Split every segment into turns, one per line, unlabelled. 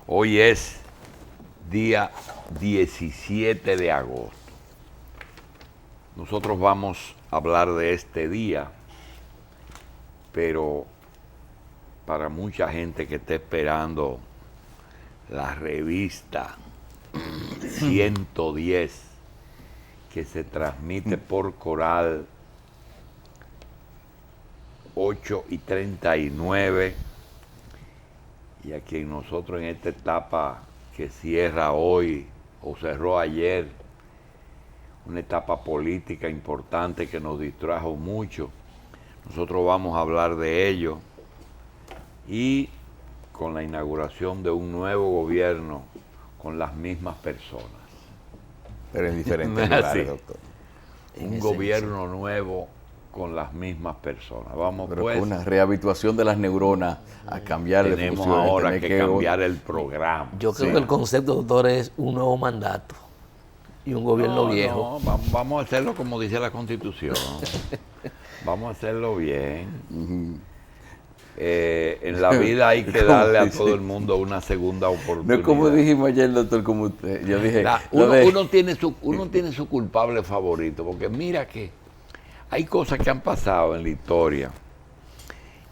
Hoy es día 17 de agosto. Nosotros vamos a hablar de este día, pero para mucha gente que está esperando la revista 110, que se transmite por Coral 8:39, y a quien nosotros en esta etapa que cierra hoy o cerró ayer, una etapa política importante que nos distrajo mucho, nosotros vamos a hablar de ello, y con la inauguración de un nuevo gobierno con las mismas personas.
Pero en diferentes lugares, doctor.
Un gobierno nuevo con las mismas personas. Vamos,
pero
pues,
con una rehabituación de las neuronas a cambiar de
tenemos
funciones.
ahora que cambiar el programa.
Yo creo que el concepto, doctor, es un nuevo mandato y un gobierno viejo.
No, vamos a hacerlo como dice la Constitución. Vamos a hacerlo bien. En la vida hay que darle a todo el mundo una segunda oportunidad.
No es como dijimos ayer, doctor, como usted. Yo dije,
uno tiene su culpable favorito, porque mira que hay cosas que han pasado en la historia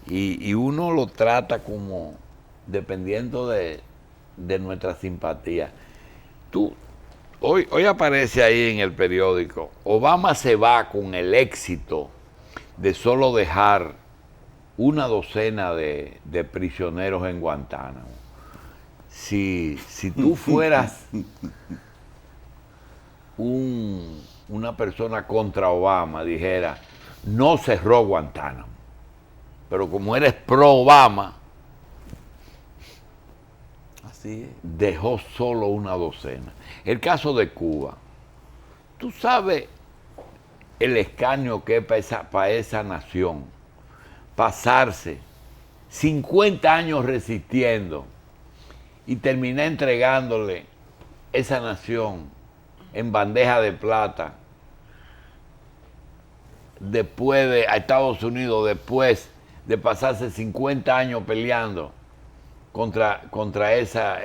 y uno lo trata como dependiendo de nuestra simpatía. Hoy aparece ahí en el periódico: Obama se va con el éxito de solo dejar una docena de prisioneros en Guantánamo. Si tú fueras una persona contra Obama, dijera, no cerró Guantánamo. Pero como eres pro Obama,
así es,
dejó solo una docena. El caso de Cuba, tú sabes el escarnio que es para esa nación pasarse 50 años resistiendo y terminar entregándole esa nación en bandeja de plata a Estados Unidos, después de pasarse 50 años peleando contra esa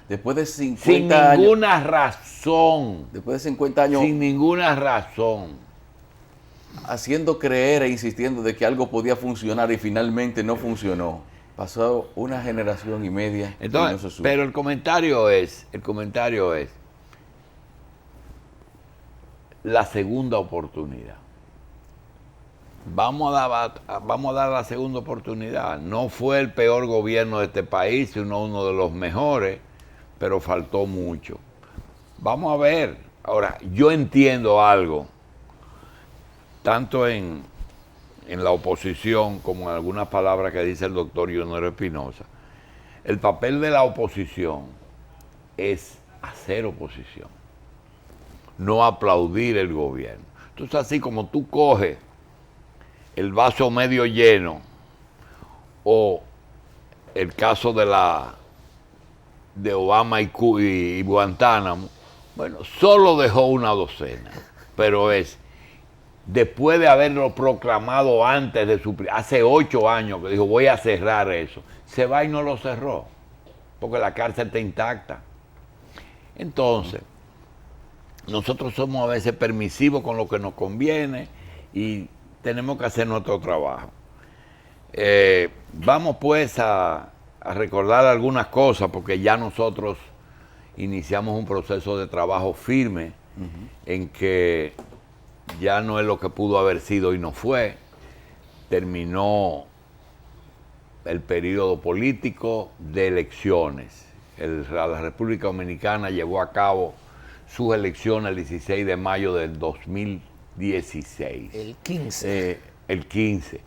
después de 50
sin
años,
ninguna razón,
después de 50 años,
sin ninguna razón,
haciendo creer e insistiendo de que algo podía funcionar y finalmente no funcionó. Pasó una generación y media.
Entonces,
y no se supo.
pero el comentario es la segunda oportunidad. Vamos a dar la segunda oportunidad. No fue el peor gobierno de este país, sino uno de los mejores, pero faltó mucho. Vamos a ver. Ahora, yo entiendo algo, tanto en la oposición como en algunas palabras que dice el doctor Leonel Espinosa. El papel de la oposición es hacer oposición, no aplaudir el gobierno. Entonces, así como tú coges el vaso medio lleno, o el caso de Obama y Guantánamo, bueno, solo dejó una docena, pero después de haberlo proclamado hace 8 años, que dijo voy a cerrar eso, se va y no lo cerró, porque la cárcel está intacta. Entonces, nosotros somos a veces permisivos con lo que nos conviene y tenemos que hacer nuestro trabajo. Vamos pues a recordar algunas cosas, porque ya nosotros iniciamos un proceso de trabajo firme, en que ya no es lo que pudo haber sido y no fue. Terminó el periodo político de elecciones. La República Dominicana llevó a cabo sus elecciones el 16 de mayo del 2016.
El 15.
El 15.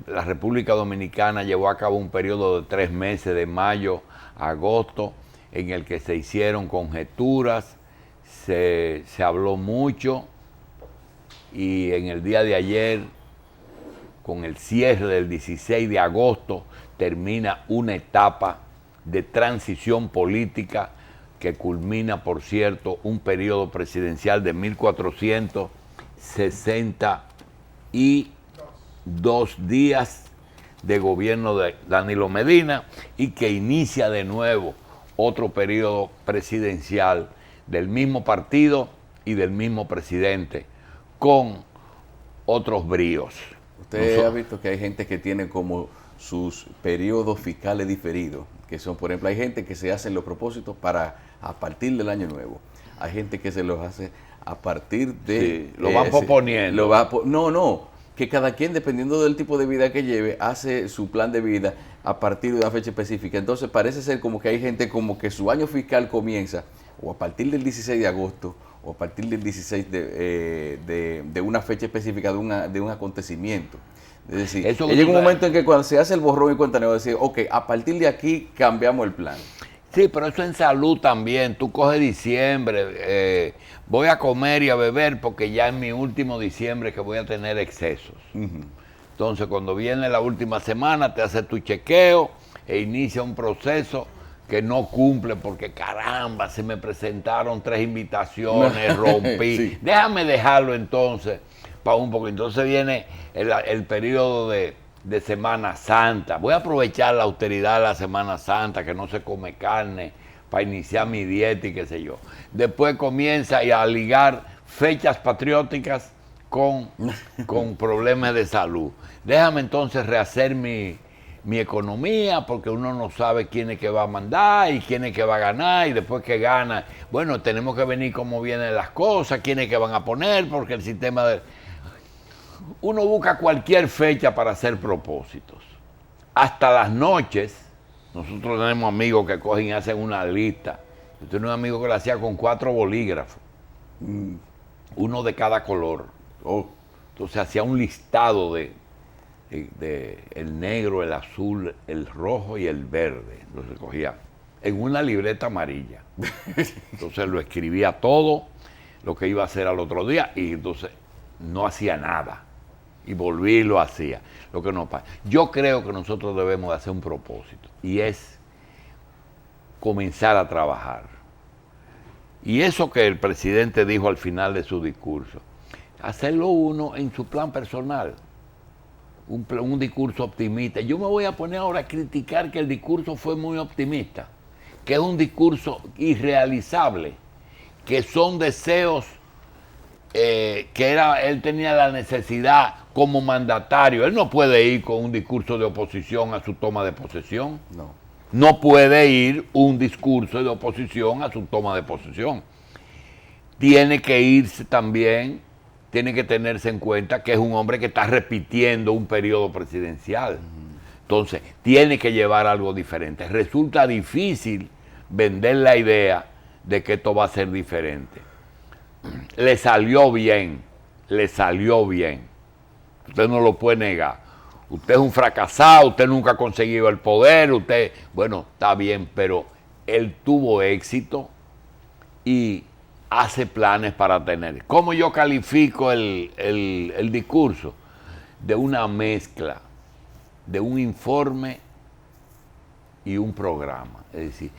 La República Dominicana llevó a cabo un periodo de 3 meses, de mayo a agosto, en el que se hicieron conjeturas, se habló mucho, y en el día de ayer, con el cierre del 16 de agosto, termina una etapa de transición política que culmina, por cierto, un periodo presidencial de 1462 días de gobierno de Danilo Medina, y que inicia de nuevo otro periodo presidencial del mismo partido y del mismo presidente, con otros bríos.
Usted ha visto que hay gente que tiene como sus periodos fiscales diferidos, que son, por ejemplo, hay gente que se hacen los propósitos para a partir del año nuevo. Hay gente que se los hace a partir de...
Sí, lo van posponiendo.
No, que cada quien, dependiendo del tipo de vida que lleve, hace su plan de vida a partir de una fecha específica. Entonces parece ser como que hay gente como que su año fiscal comienza o a partir del 16 de agosto o a partir del 16 de una fecha específica de un acontecimiento. Es decir, llega un momento en que cuando se hace el borrón y cuenta nueva, decir, ok, a partir de aquí cambiamos el plan.
Sí, pero eso en salud también. Tú coges diciembre, voy a comer y a beber porque ya en mi último diciembre que voy a tener excesos. Entonces, cuando viene la última semana, te haces tu chequeo e inicia un proceso que no cumple porque, caramba, se me presentaron 3 invitaciones, rompí.
Sí.
Déjame dejarlo entonces para un poco. Entonces viene el periodo de Semana Santa. Voy a aprovechar la austeridad de la Semana Santa, que no se come carne, para iniciar mi dieta y qué sé yo. Después comienza a ligar fechas patrióticas con problemas de salud. Déjame entonces rehacer mi economía, porque uno no sabe quién es que va a mandar y quién es que va a ganar, y después que gana, bueno, tenemos que venir cómo vienen las cosas, quién es que van a poner, porque el sistema de... Uno busca cualquier fecha para hacer propósitos. Hasta las noches, nosotros tenemos amigos que cogen y hacen una lista. Yo tenía un amigo que lo hacía con 4 bolígrafos, uno de cada color. Entonces hacía un listado de el negro, el azul, el rojo y el verde. Entonces cogía en una libreta amarilla. Entonces lo escribía todo, lo que iba a hacer al otro día, y entonces no hacía nada. Y volví y lo hacía. Lo que no pasa. Yo creo que nosotros debemos de hacer un propósito, y es comenzar a trabajar. Y eso que el presidente dijo al final de su discurso, hacerlo uno en su plan personal. Un discurso optimista. Yo me voy a poner ahora a criticar que el discurso fue muy optimista, que es un discurso irrealizable, que son deseos él tenía la necesidad como mandatario. Él no puede ir con un discurso de oposición a su toma de posesión. No puede ir un discurso de oposición a su toma de posesión. Tiene que irse también, tiene que tenerse en cuenta que es un hombre que está repitiendo un periodo presidencial. Entonces, tiene que llevar algo diferente. Resulta difícil vender la idea de que esto va a ser diferente. Le salió bien. Usted no lo puede negar. Usted es un fracasado, usted nunca ha conseguido el poder, bueno, está bien, pero él tuvo éxito y hace planes para tener. ¿Cómo yo califico el discurso? De una mezcla, de un informe y un programa. Es decir,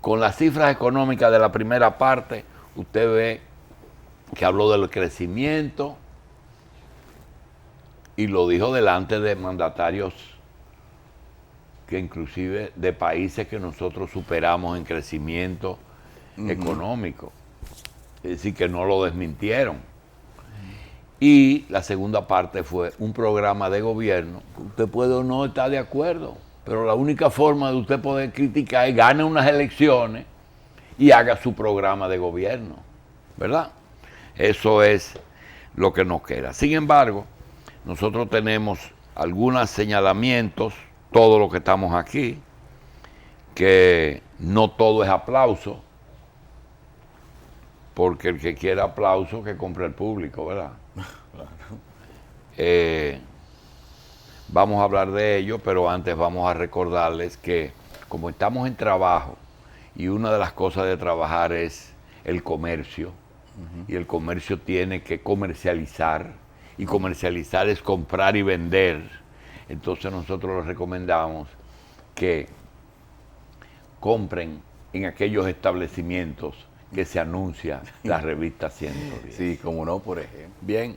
con las cifras económicas de la primera parte, usted ve que habló del crecimiento y lo dijo delante de mandatarios que inclusive de países que nosotros superamos en crecimiento económico. Es decir, que no lo desmintieron. Y la segunda parte fue un programa de gobierno. Usted puede o no estar de acuerdo, pero la única forma de usted poder criticar es gane unas elecciones y haga su programa de gobierno, ¿verdad? Eso es lo que nos queda. Sin embargo, nosotros tenemos algunos señalamientos, todos los que estamos aquí, que no todo es aplauso, porque el que quiera aplauso que compre el público, ¿verdad? Vamos a hablar de ello, pero antes vamos a recordarles que como estamos en trabajo, y una de las cosas de trabajar es el comercio, y el comercio tiene que comercializar, y comercializar es comprar y vender. Entonces nosotros les recomendamos que compren en aquellos establecimientos que se anuncia la revista 110.
Sí, como no, por ejemplo.
Bien,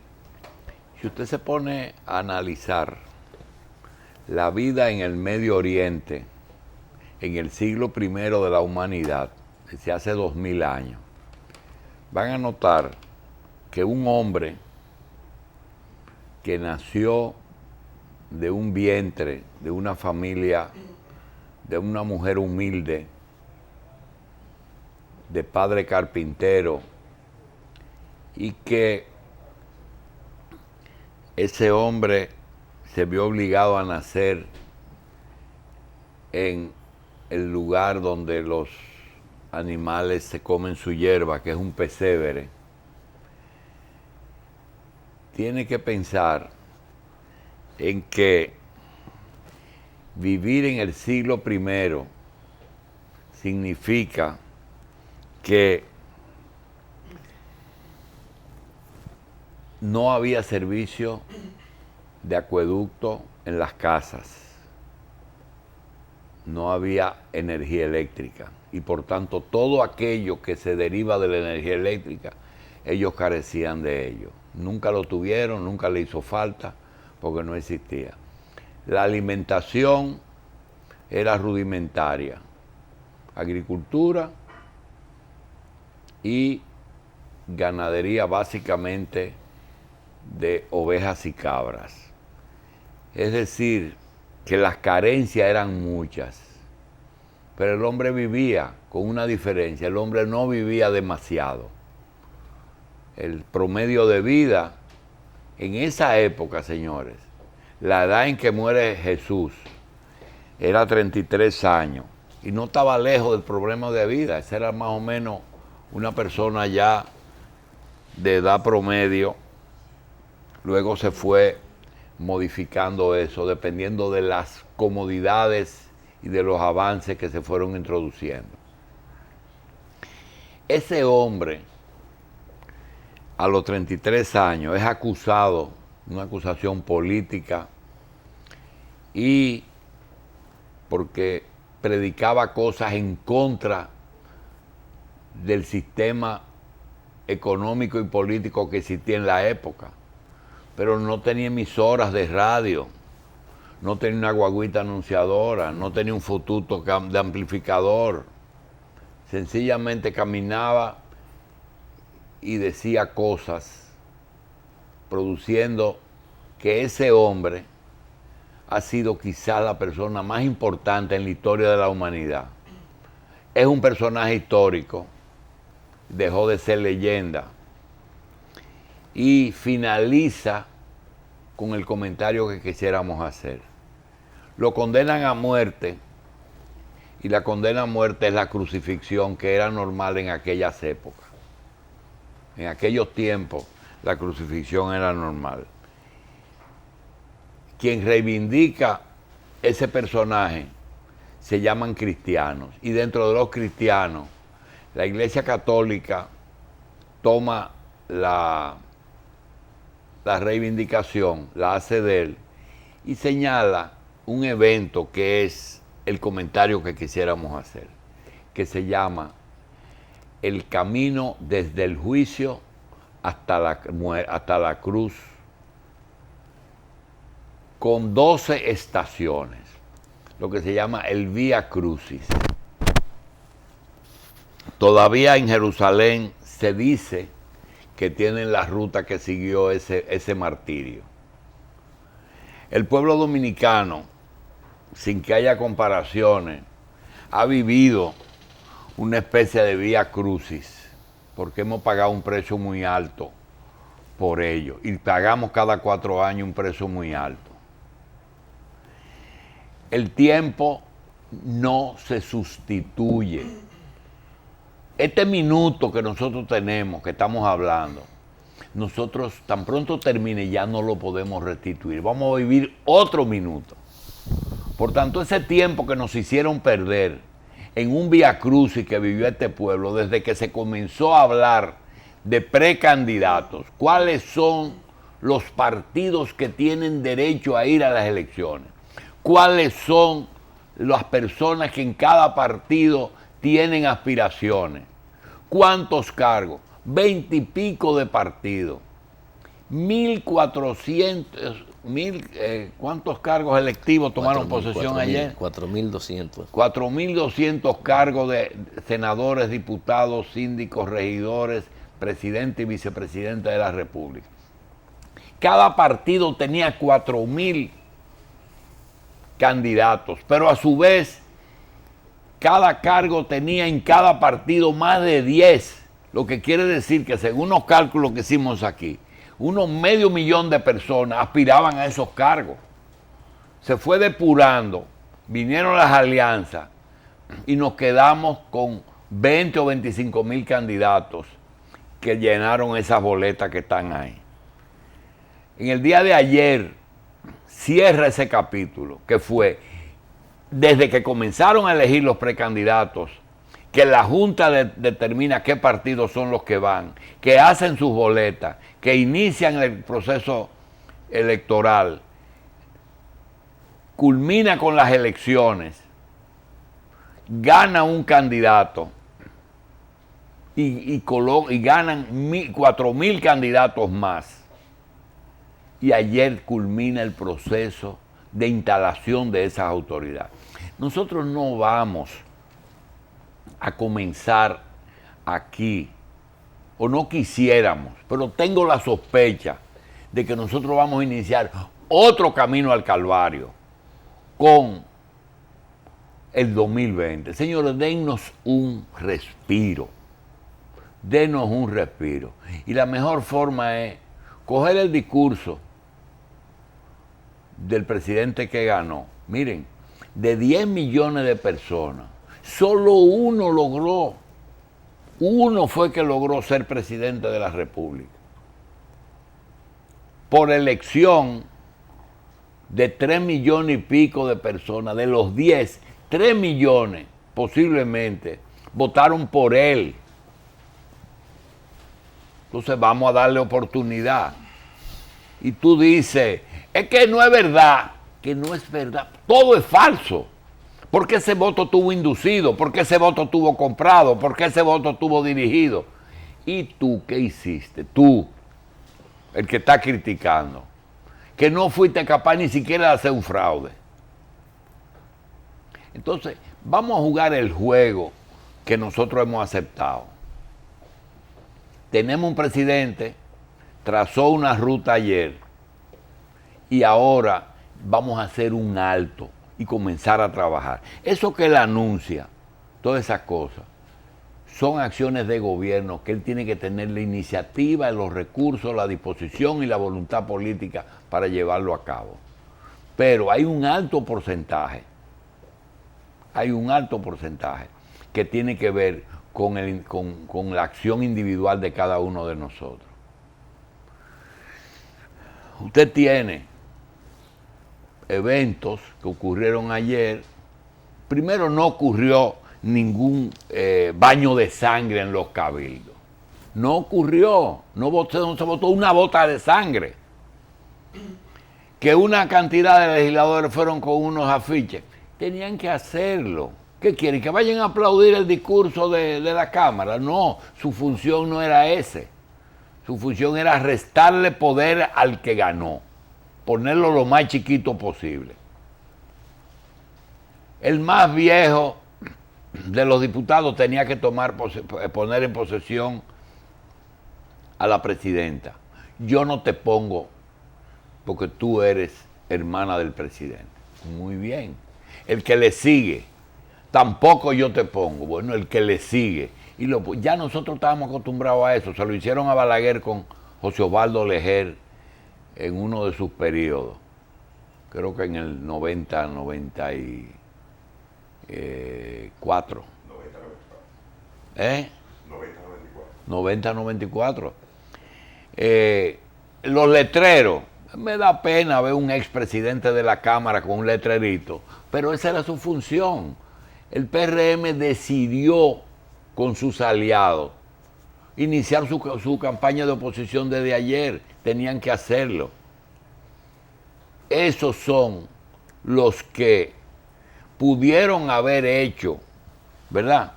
si usted se pone a analizar la vida en el Medio Oriente, en el siglo I de la humanidad, desde hace 2000 años, van a notar que un hombre que nació de un vientre, de una familia, de una mujer humilde, de padre carpintero, y que ese hombre se vio obligado a nacer en el lugar donde los animales se comen su hierba, que es un pesebre, tiene que pensar en que vivir en el siglo I significa que no había servicio de acueducto en las casas, no había energía eléctrica y por tanto todo aquello que se deriva de la energía eléctrica, ellos carecían de ello. Nunca lo tuvieron, nunca le hizo falta porque no existía. La alimentación era rudimentaria, agricultura y ganadería básicamente de ovejas y cabras. Es decir, que las carencias eran muchas, pero el hombre vivía con una diferencia, el hombre no vivía demasiado. El promedio de vida en esa época, señores, la edad en que muere Jesús era 33 años y no estaba lejos del problema de vida. Esa era más o menos una persona ya de edad promedio. Luego se fue modificando eso dependiendo de las comodidades y de los avances que se fueron introduciendo. Ese hombre, a los 33 años, es acusado, una acusación política, y porque predicaba cosas en contra del sistema económico y político que existía en la época, pero no tenía emisoras de radio, no tenía una guaguita anunciadora, no tenía un fotuto de amplificador, sencillamente caminaba y decía cosas, produciendo que ese hombre ha sido quizás la persona más importante en la historia de la humanidad. Es un personaje histórico, dejó de ser leyenda, y finaliza con el comentario que quisiéramos hacer. Lo condenan a muerte, y la condena a muerte es la crucifixión, que era normal en aquellas épocas. En aquellos tiempos la crucifixión era normal. Quien reivindica ese personaje se llaman cristianos, y dentro de los cristianos la Iglesia Católica toma la reivindicación, la hace de él y señala un evento que es el comentario que quisiéramos hacer, que se llama el camino desde el juicio hasta la cruz, con 12 estaciones, lo que se llama el Vía Crucis. Todavía en Jerusalén se dice que tienen la ruta que siguió ese martirio. El pueblo dominicano, sin que haya comparaciones, ha vivido una especie de Vía Crucis, porque hemos pagado un precio muy alto por ello, y pagamos cada 4 años un precio muy alto. El tiempo no se sustituye. Este minuto que nosotros tenemos, que estamos hablando, nosotros tan pronto termine ya no lo podemos restituir. Vamos a vivir otro minuto. Por tanto, ese tiempo que nos hicieron perder en un Vía Crucis que vivió este pueblo, desde que se comenzó a hablar de precandidatos, cuáles son los partidos que tienen derecho a ir a las elecciones, cuáles son las personas que en cada partido tienen aspiraciones, cuántos cargos, 20 y pico de partidos, 1.400 ¿cuántos cargos electivos tomaron posesión ayer?
4.200.
4.200 cargos de senadores, diputados, síndicos, regidores, presidente y vicepresidente de la República. Cada partido tenía 4.000 candidatos, pero a su vez cada cargo tenía en cada partido más de 10, lo que quiere decir que según los cálculos que hicimos aquí, unos 500.000 de personas aspiraban a esos cargos. Se fue depurando, vinieron las alianzas y nos quedamos con 20 o 25.000 candidatos que llenaron esas boletas que están ahí. En el día de ayer cierra ese capítulo, que fue desde que comenzaron a elegir los precandidatos, que la Junta determina qué partidos son los que van, que hacen sus boletas, que inician el proceso electoral, culmina con las elecciones, gana un candidato y ganan 4.000 candidatos más. Y ayer culmina el proceso de instalación de esas autoridades. Nosotros no vamos a comenzar aquí, o no quisiéramos, pero tengo la sospecha de que nosotros vamos a iniciar otro camino al Calvario con el 2020. Señores, dennos un respiro. Denos un respiro. Y la mejor forma es coger el discurso del presidente que ganó. Miren, de 10 millones de personas, solo uno fue que logró ser presidente de la República. Por elección de 3 millones y pico de personas, de los 10, 3 millones posiblemente votaron por él. Entonces vamos a darle oportunidad. Y tú dices, es que no es verdad, que no es verdad, todo es falso. ¿Por qué ese voto estuvo inducido? ¿Por qué ese voto estuvo comprado? ¿Por qué ese voto estuvo dirigido? ¿Y tú qué hiciste? Tú, el que está criticando, que no fuiste capaz ni siquiera de hacer un fraude. Entonces, vamos a jugar el juego que nosotros hemos aceptado. Tenemos un presidente, trazó una ruta ayer y ahora vamos a hacer un alto y comenzar a trabajar. Eso que él anuncia, todas esas cosas, son acciones de gobierno que él tiene que tener la iniciativa, los recursos, la disposición y la voluntad política para llevarlo a cabo. Pero hay un alto porcentaje que tiene que ver con la acción individual de cada uno de nosotros. Usted tiene eventos que ocurrieron ayer. Primero, no ocurrió ningún baño de sangre en los cabildos. No ocurrió, no se votó una gota de sangre. Que una cantidad de legisladores fueron con unos afiches. Tenían que hacerlo. ¿Qué quieren? ¿Que vayan a aplaudir el discurso de la Cámara? No, su función no era ese. Su función era restarle poder al que ganó, ponerlo lo más chiquito posible. El más viejo de los diputados tenía que poner en posesión a la presidenta. Yo no te pongo porque tú eres hermana del presidente. Muy bien. El que le sigue, tampoco yo te pongo. Bueno, el que le sigue. Y ya nosotros estábamos acostumbrados a eso. Se lo hicieron a Balaguer con José Osvaldo Leger en uno de sus periodos. Creo que en el 94. 90-94. Los letreros. Me da pena ver un expresidente de la Cámara con un letrerito, pero esa era su función. El PRM decidió con sus aliados iniciar su campaña de oposición desde ayer. Tenían que hacerlo. Esos son los que pudieron haber hecho, ¿verdad?,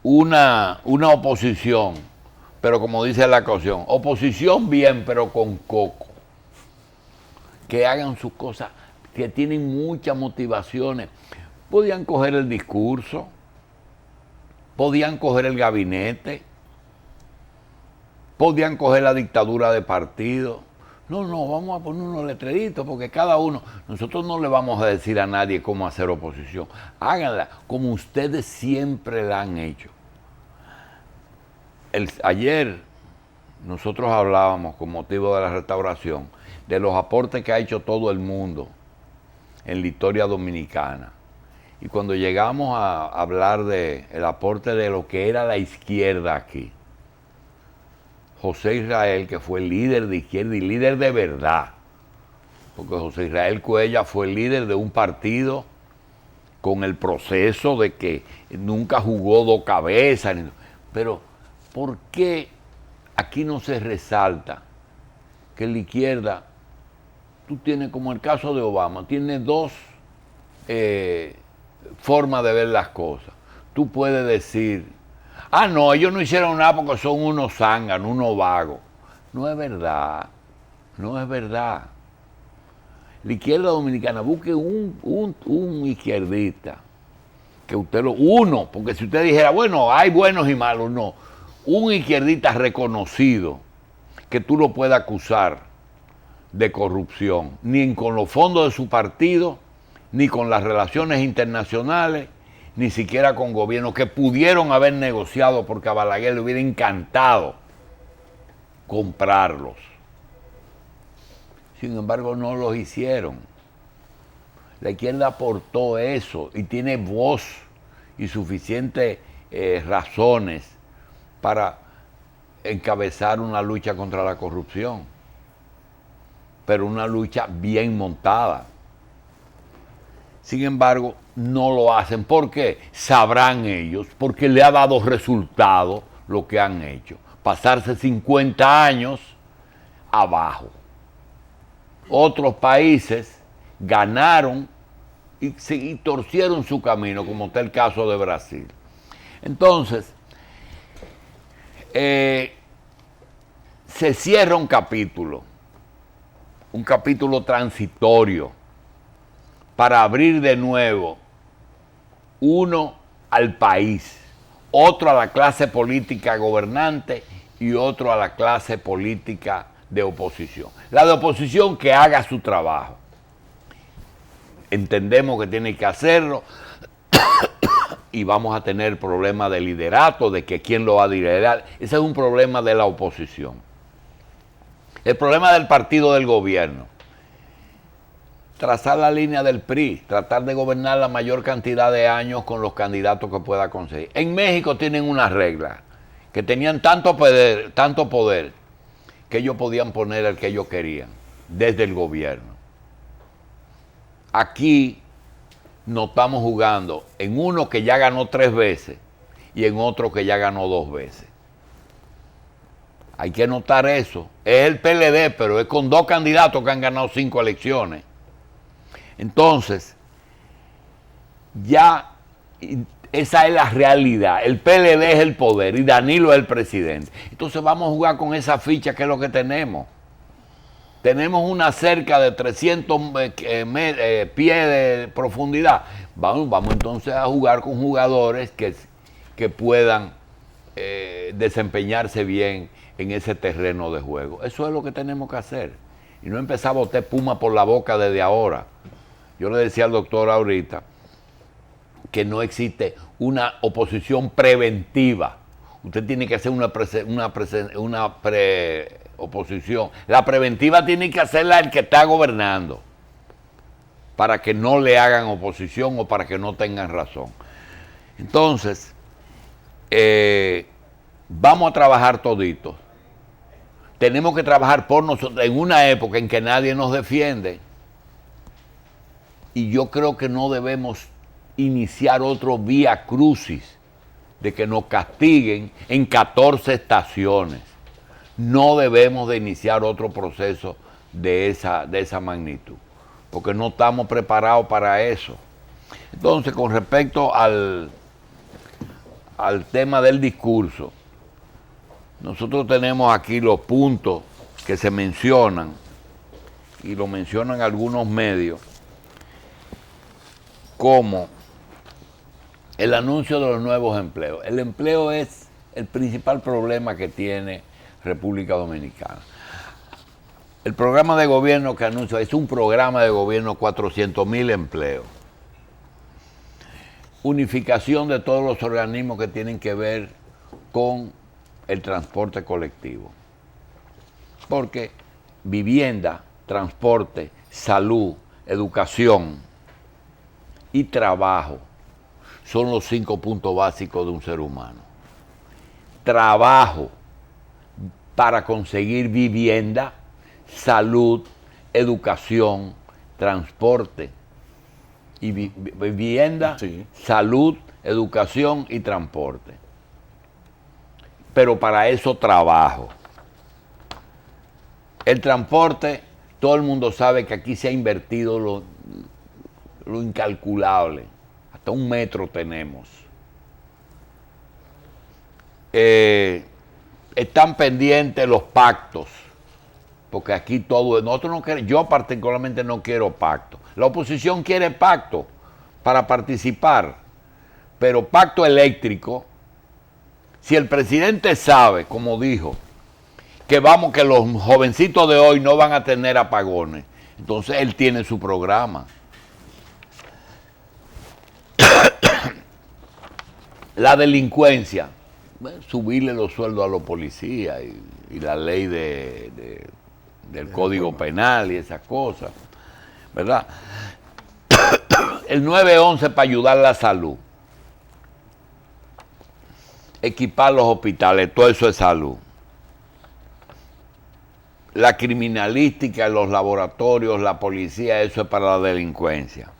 una oposición, pero como dice la canción, oposición bien, pero con coco. que hagan sus cosas, que tienen muchas motivaciones. Podían coger el discurso, podían coger el gabinete, podían coger la dictadura de partido. No, vamos a poner unos letreritos porque cada uno, nosotros no le vamos a decir a nadie cómo hacer oposición. Háganla como ustedes siempre la han hecho. Ayer nosotros hablábamos con motivo de la restauración de los aportes que ha hecho todo el mundo en la historia dominicana. Y cuando llegamos a hablar del aporte de lo que era la izquierda aquí, José Israel, que fue líder de izquierda y líder de verdad, porque José Israel Cuellar fue líder de un partido con el proceso de que nunca jugó dos cabezas, pero ¿por qué aquí no se resalta que la izquierda, tú tienes, como el caso de Obama, tienes dos formas de ver las cosas? Tú puedes decir, no, ellos no hicieron nada porque son unos zánganos, unos vagos. No es verdad, no es verdad. La izquierda dominicana, busque un izquierdista, que usted uno, porque si usted dijera, bueno, hay buenos y malos, no. Un izquierdista reconocido que tú lo puedas acusar de corrupción, ni con los fondos de su partido, ni con las relaciones internacionales, ni siquiera con gobiernos que pudieron haber negociado porque a Balaguer le hubiera encantado comprarlos. Sin embargo, no los hicieron. La izquierda aportó eso y tiene voz y suficientes razones para encabezar una lucha contra la corrupción, pero una lucha bien montada. Sin embargo, no lo hacen. ¿Por qué? Sabrán ellos, porque le ha dado resultado lo que han hecho. Pasarse 50 años abajo. Otros países ganaron y torcieron su camino, como está el caso de Brasil. Entonces, se cierra un capítulo transitorio, para abrir de nuevo, uno al país, otro a la clase política gobernante y otro a la clase política de oposición. La de oposición que haga su trabajo. Entendemos que tiene que hacerlo y vamos a tener problemas de liderato, de que quién lo va a liderar. Ese es un problema de la oposición. El problema del partido del gobierno. Trazar la línea del PRI, tratar de gobernar la mayor cantidad de años con los candidatos que pueda conseguir. En México tienen una regla, que tenían tanto poder, que ellos podían poner el que ellos querían, desde el gobierno. Aquí nos estamos jugando en uno que ya ganó 3 veces y en otro que ya ganó 2 veces. Hay que notar eso. Es el PLD, pero es con 2 candidatos que han ganado 5 elecciones. Entonces, ya esa es la realidad. El PLD es el poder y Danilo es el presidente. Entonces vamos a jugar con esa ficha que es lo que tenemos. Tenemos una cerca de 300 pies de profundidad. Vamos entonces a jugar con jugadores que puedan desempeñarse bien en ese terreno de juego. Eso es lo que tenemos que hacer. Y no empezar a botar espuma por la boca desde ahora. Yo le decía al doctor ahorita que no existe una oposición preventiva. Usted tiene que hacer una oposición. La preventiva tiene que hacerla el que está gobernando, para que no le hagan oposición o para que no tengan razón. Entonces, vamos a trabajar toditos. Tenemos que trabajar por nosotros en una época en que nadie nos defiende. Y yo creo que no debemos iniciar otro vía crucis de que nos castiguen en 14 estaciones. No debemos de iniciar otro proceso de esa magnitud, porque no estamos preparados para eso. Entonces, con respecto al tema del discurso, nosotros tenemos aquí los puntos que se mencionan y lo mencionan algunos medios, como el anuncio de los nuevos empleos. El empleo es el principal problema que tiene República Dominicana. El programa de gobierno que anuncia es un programa de gobierno 400,000 empleos. Unificación de todos los organismos que tienen que ver con el transporte colectivo. Porque vivienda, transporte, salud, educación y trabajo son los 5 puntos básicos de un ser humano. Trabajo para conseguir vivienda, salud, educación, transporte. Y vivienda,
Sí.
salud, educación y transporte. Pero para eso trabajo. El transporte, todo el mundo sabe que aquí se ha invertido lo incalculable. Hasta 1 metro tenemos. Están pendientes los pactos, porque aquí todo, nosotros no queremos, yo particularmente no quiero pacto. La oposición quiere pacto para participar, pero pacto eléctrico, si el presidente sabe, como dijo, que los jovencitos de hoy no van a tener apagones, entonces él tiene su programa. La delincuencia, bueno, subirle los sueldos a los policías y la ley del Código Penal y esas cosas, ¿verdad? El 911 para ayudar a la salud. Equipar los hospitales, todo eso es salud. La criminalística, los laboratorios, la policía, eso es para la delincuencia.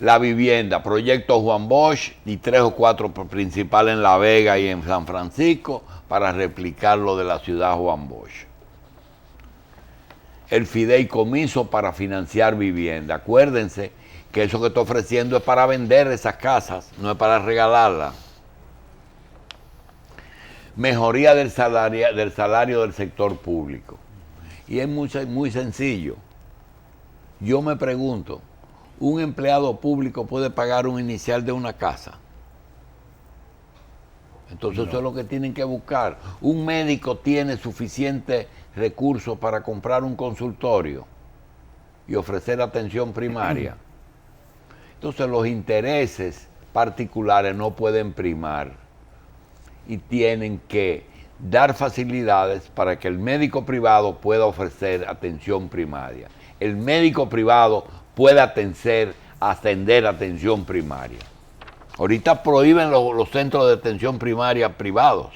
La vivienda, proyecto Juan Bosch y 3 o 4 principales en La Vega y en San Francisco para replicar lo de la ciudad Juan Bosch. El fideicomiso para financiar vivienda. Acuérdense que eso que estoy ofreciendo es para vender esas casas, no es para regalarlas. Mejoría del salario del sector público. Y es muy sencillo. Yo me pregunto, ¿un empleado público puede pagar un inicial de una casa? Entonces eso es lo que tienen que buscar. ¿Un médico tiene suficiente recursos para comprar un consultorio y ofrecer atención primaria? Entonces los intereses particulares no pueden primar y tienen que dar facilidades para que el médico privado pueda ofrecer atención primaria. El médico privado puede atender atención primaria. Ahorita prohíben los centros de atención primaria privados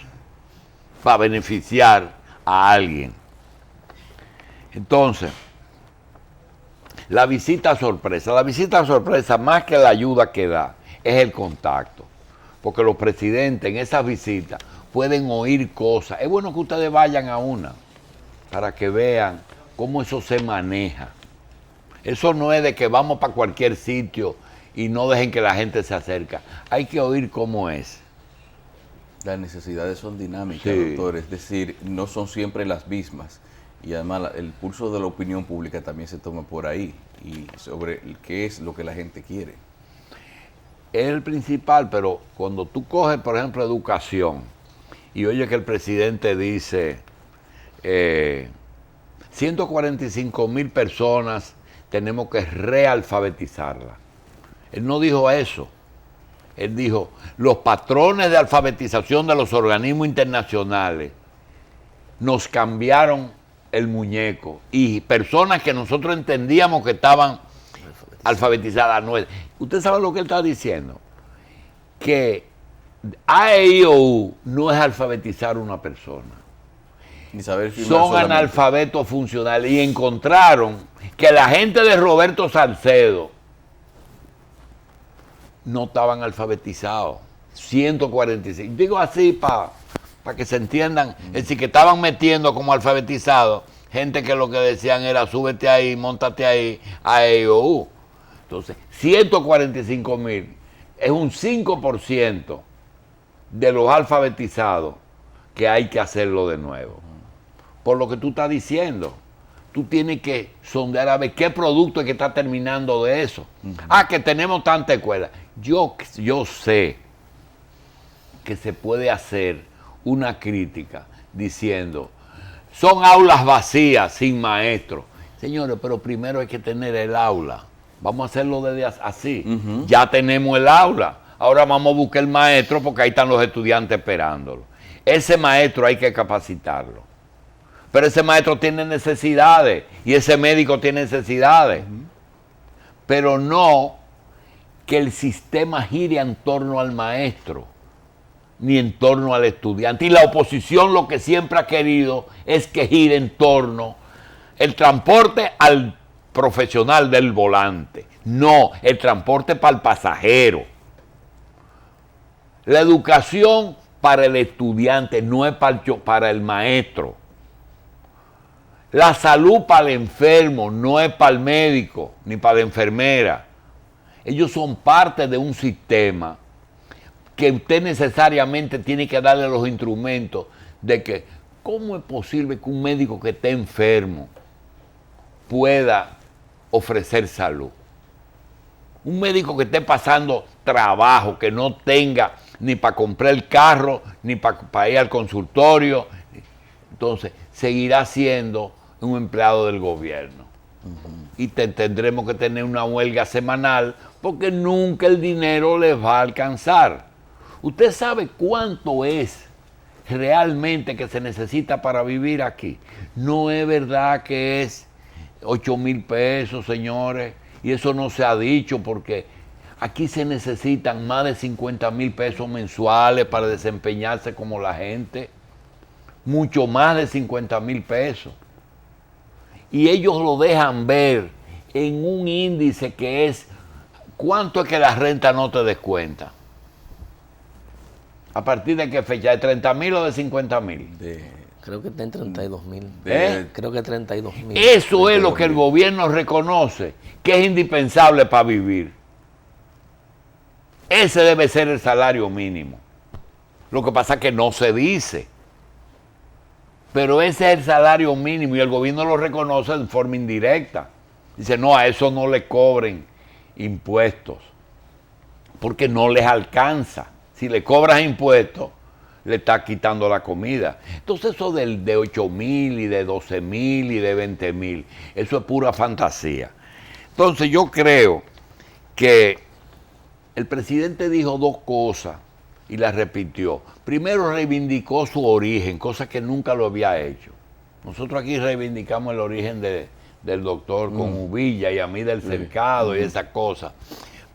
para beneficiar a alguien. Entonces, la visita sorpresa. La visita sorpresa, más que la ayuda que da, es el contacto. Porque los presidentes en esas visitas pueden oír cosas. Es bueno que ustedes vayan a una para que vean cómo eso se maneja. Eso no es de que vamos para cualquier sitio y no dejen que la gente se acerque. Hay que oír cómo es.
Las necesidades son dinámicas,
Sí.
doctor, es decir, no son siempre las mismas. Y además el pulso de la opinión pública también se toma por ahí, y sobre qué es lo que la gente quiere.
Es el principal, pero cuando tú coges, por ejemplo, educación, y oye que el presidente dice 145,000 personas tenemos que realfabetizarlas. Él no dijo eso. Él dijo, los patrones de alfabetización de los organismos internacionales nos cambiaron el muñeco, y personas que nosotros entendíamos que estaban alfabetizadas no es. ¿Usted sabe lo que él está diciendo? Que AEIOU no es alfabetizar una persona.
Ni saber firmar
Son
solamente.
analfabetos funcionales, y encontraron que la gente de Roberto Salcedo no estaban alfabetizados. 145. Digo así para que se entiendan. Es decir, que estaban metiendo como alfabetizados gente que lo que decían era súbete ahí, móntate ahí, AEIOU. Entonces, 145,000 es un 5% de los alfabetizados que hay que hacerlo de nuevo. Por lo que tú estás diciendo, tú tienes que sondear a ver qué producto es que está terminando de eso. Que tenemos tanta escuela. Yo sé que se puede hacer una crítica diciendo, son aulas vacías, sin maestros. Señores, pero primero hay que tener el aula. Vamos a hacerlo desde así. Ya tenemos el aula. Ahora vamos a buscar el maestro porque ahí están los estudiantes esperándolo. Ese maestro hay que capacitarlo. Pero ese maestro tiene necesidades y ese médico tiene necesidades. Pero no que el sistema gire en torno al maestro ni en torno al estudiante. Y la oposición lo que siempre ha querido es que gire en torno el transporte al profesional del volante. No, el transporte para el pasajero. La educación para el estudiante, no es para el maestro. La salud para el enfermo, no es para el médico, ni para la enfermera. Ellos son parte de un sistema que usted necesariamente tiene que darle los instrumentos de que, ¿cómo es posible que un médico que esté enfermo pueda ofrecer salud? Un médico que esté pasando trabajo, que no tenga ni para comprar el carro, ni para ir al consultorio, entonces seguirá siendo un empleado del gobierno. Y tendremos que tener una huelga semanal porque nunca el dinero les va a alcanzar. ¿Usted sabe cuánto es realmente que se necesita para vivir aquí? No es verdad que es 8,000 pesos, señores, y eso no se ha dicho porque aquí se necesitan más de 50,000 pesos mensuales para desempeñarse como la gente, mucho más de 50,000 pesos. Y ellos lo dejan ver en un índice que es, ¿cuánto es que la renta no te descuenta? ¿A partir de qué fecha? ¿De 30,000 o de 50,000?
Creo que está en 32,000.
¿Eh?
Creo que 32,000.
Eso es lo que el gobierno reconoce, que es indispensable para vivir. Ese debe ser el salario mínimo. Lo que pasa es que no se dice. Pero ese es el salario mínimo y el gobierno lo reconoce de forma indirecta. Dice, no, a eso no le cobren impuestos, porque no les alcanza. Si le cobras impuestos, le estás quitando la comida. Entonces eso de 8,000 y de 12,000 y de 20,000, eso es pura fantasía. Entonces yo creo que el presidente dijo dos cosas y las repitió. Primero reivindicó su origen, cosa que nunca lo había hecho. Nosotros aquí reivindicamos el origen del doctor con Uvilla y a mí del cercado y esas cosas.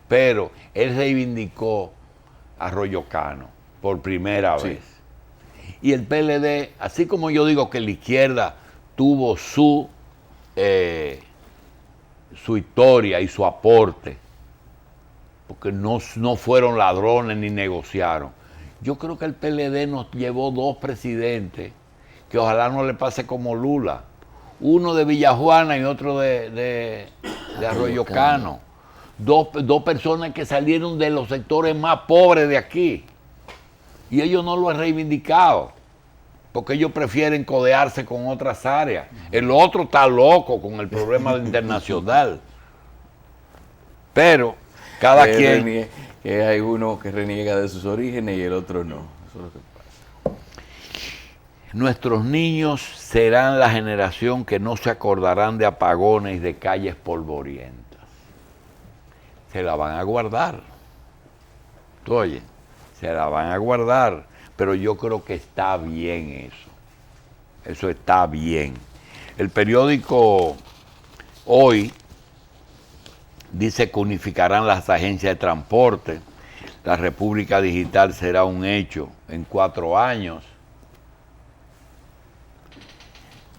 Pero él reivindicó a Arroyo Cano por primera vez. Y el PLD, así como yo digo que la izquierda tuvo su historia y su aporte, porque no fueron ladrones ni negociaron. Yo creo que el PLD nos llevó dos presidentes que ojalá no le pase como Lula. Uno de Villajuana y otro de Arroyo Cano. Dos personas que salieron de los sectores más pobres de aquí. Y ellos no lo han reivindicado, porque ellos prefieren codearse con otras áreas. El otro está loco con el problema internacional. Pero cada quien...
Que hay uno que reniega de sus orígenes y el otro no. Eso es lo que pasa.
Nuestros niños serán la generación que no se acordarán de apagones y de calles polvorientas. Se la van a guardar. Oye, se la van a guardar. Pero yo creo que está bien eso. Eso está bien. El periódico Hoy dice que unificarán las agencias de transporte. La República Digital será un hecho en 4 años.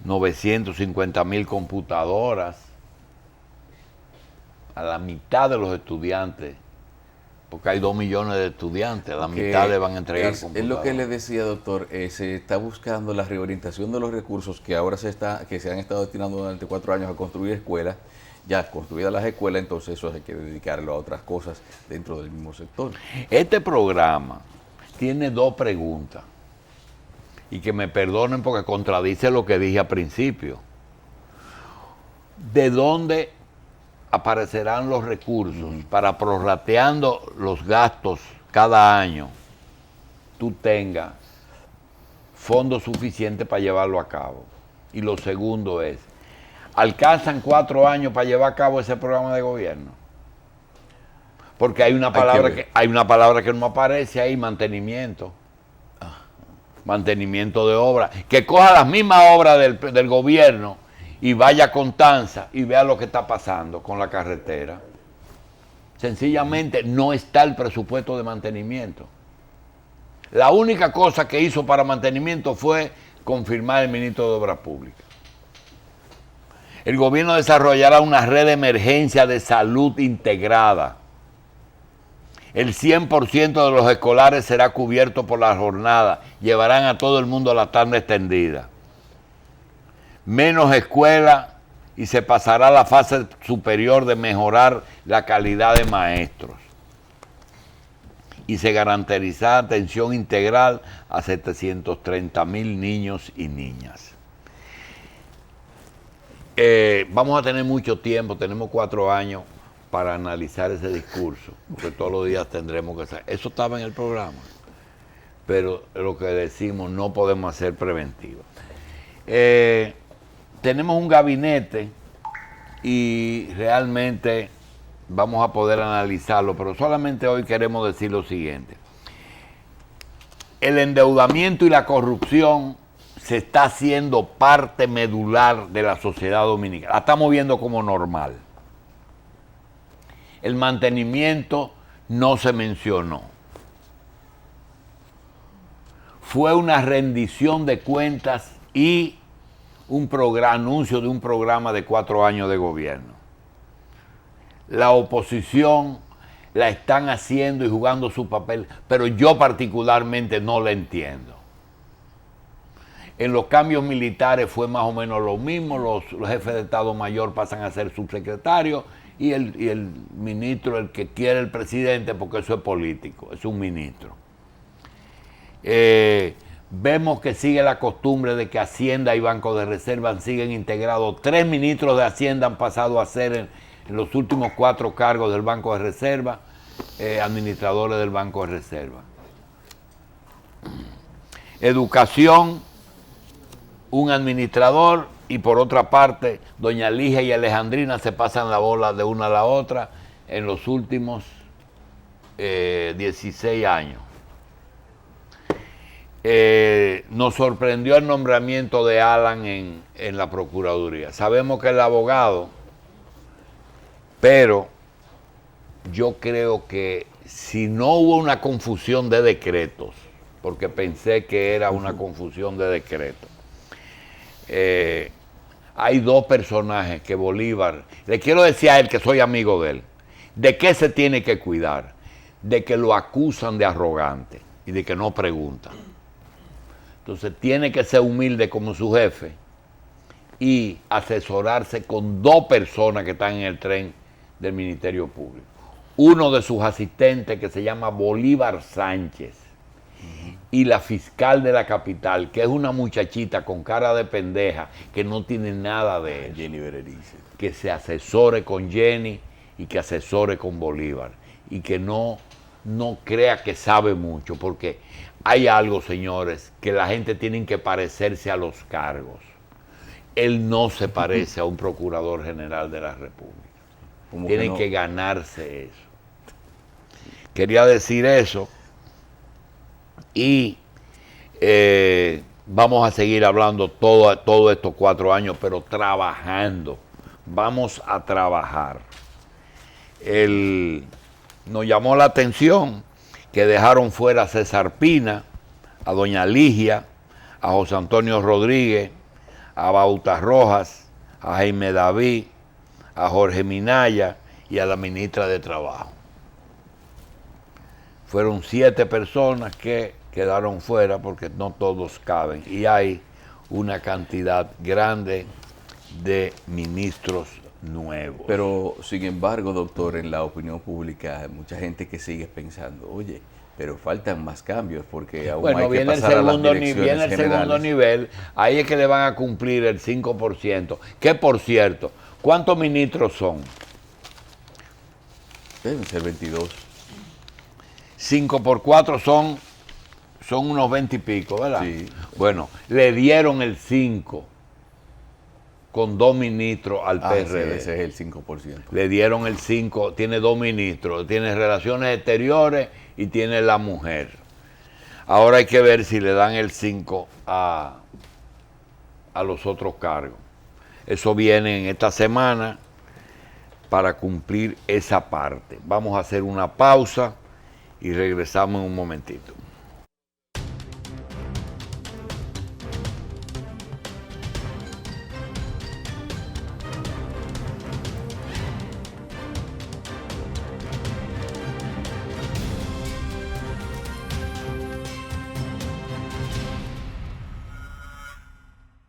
950,000 computadoras. A la mitad de los estudiantes, porque hay 2 millones de estudiantes, a la mitad le van a entregar computadoras.
Es lo que le decía, doctor, se está buscando la reorientación de los recursos que ahora que se han estado destinando durante 4 años a construir escuelas. Ya construidas las escuelas, entonces eso hay que dedicarlo a otras cosas dentro del mismo sector.
Este programa tiene 2 preguntas, y que me perdonen porque contradice lo que dije al principio. ¿de dónde aparecerán los recursos para prorrateando los gastos cada año, tú tengas fondos suficientes para llevarlo a cabo? Y lo segundo es, ¿alcanzan 4 años para llevar a cabo ese programa de gobierno? Porque hay una palabra que no aparece ahí, mantenimiento. Mantenimiento de obra. Que coja las mismas obras del gobierno y vaya a Constanza y vea lo que está pasando con la carretera. Sencillamente no está el presupuesto de mantenimiento. La única cosa que hizo para mantenimiento fue confirmar el ministro de Obras Públicas. El gobierno desarrollará una red de emergencia de salud integrada. El 100% de los escolares será cubierto por la jornada. Llevarán a todo el mundo a la tarde extendida. Menos escuela y se pasará a la fase superior de mejorar la calidad de maestros. Y se garantizará atención integral a 730,000 niños y niñas. Vamos a tener mucho tiempo, tenemos 4 años para analizar ese discurso, porque todos los días tendremos que hacer. Eso estaba en el programa, pero lo que decimos no podemos hacer preventivo. Tenemos un gabinete y realmente vamos a poder analizarlo, pero solamente hoy queremos decir lo siguiente. El endeudamiento y la corrupción se está haciendo parte medular de la sociedad dominicana. La estamos viendo como normal. El mantenimiento no se mencionó. Fue una rendición de cuentas y un anuncio de un programa de 4 años de gobierno. La oposición la están haciendo y jugando su papel, pero yo particularmente no la entiendo. En los cambios militares fue más o menos lo mismo, los jefes de Estado Mayor pasan a ser subsecretarios y el ministro, el que quiere el presidente, porque eso es político, es un ministro. Vemos que sigue la costumbre de que Hacienda y Banco de Reserva siguen integrados. 3 ministros de Hacienda han pasado a ser en los últimos 4 cargos del Banco de Reserva, administradores del Banco de Reserva. Educación, un administrador, y por otra parte, doña Ligia y Alejandrina se pasan la bola de una a la otra en los últimos 16 años. Nos sorprendió el nombramiento de Alan en la Procuraduría. Sabemos que es el abogado, pero yo creo que si no hubo una confusión de decretos, porque pensé que era una confusión de decretos, hay 2 personajes que Bolívar, le quiero decir a él que soy amigo de él, ¿de qué se tiene que cuidar? De que lo acusan de arrogante y de que no preguntan. Entonces tiene que ser humilde como su jefe y asesorarse con 2 personas que están en el tren del Ministerio Público. Uno de sus asistentes, que se llama Bolívar Sánchez, y la fiscal de la capital, que es una muchachita con cara de pendeja, que no tiene nada de eso.
Jenny Berenice.
Que se asesore con Jenny y que asesore con Bolívar. Y que no crea que sabe mucho, porque hay algo, señores, que la gente tiene que parecerse a los cargos. Él no se parece a un procurador general de la República. Tienen que ganarse eso. Quería decir eso. Y vamos a seguir hablando todos estos 4 años, pero trabajando. Vamos a trabajar. Nos llamó la atención que dejaron fuera a César Pina, a doña Ligia, a José Antonio Rodríguez, a Bautas Rojas, a Jaime David, a Jorge Minaya y a la ministra de Trabajo. Fueron 7 personas que quedaron fuera porque no todos caben. Y hay una cantidad grande de ministros nuevos.
Pero, sin embargo, doctor, en la opinión pública hay mucha gente que sigue pensando, oye, pero faltan más cambios porque aún hay que pasar a las direcciones
viene el
generales.
Segundo nivel, ahí es que le van a cumplir el 5%, que por cierto, ¿Cuántos ministros son?
Deben ser 22.
5 por 4 son unos 20 y pico, ¿verdad?
Sí.
Bueno, le dieron el 5 con 2 ministros al
Ah,
PRD.
ese es el 5%.
Le dieron el 5, tiene 2 ministros, tiene relaciones exteriores y tiene la mujer. Ahora hay que ver si le dan el 5 a los otros cargos. Eso viene en esta semana para cumplir esa parte. Vamos a hacer una pausa y regresamos en un momentito.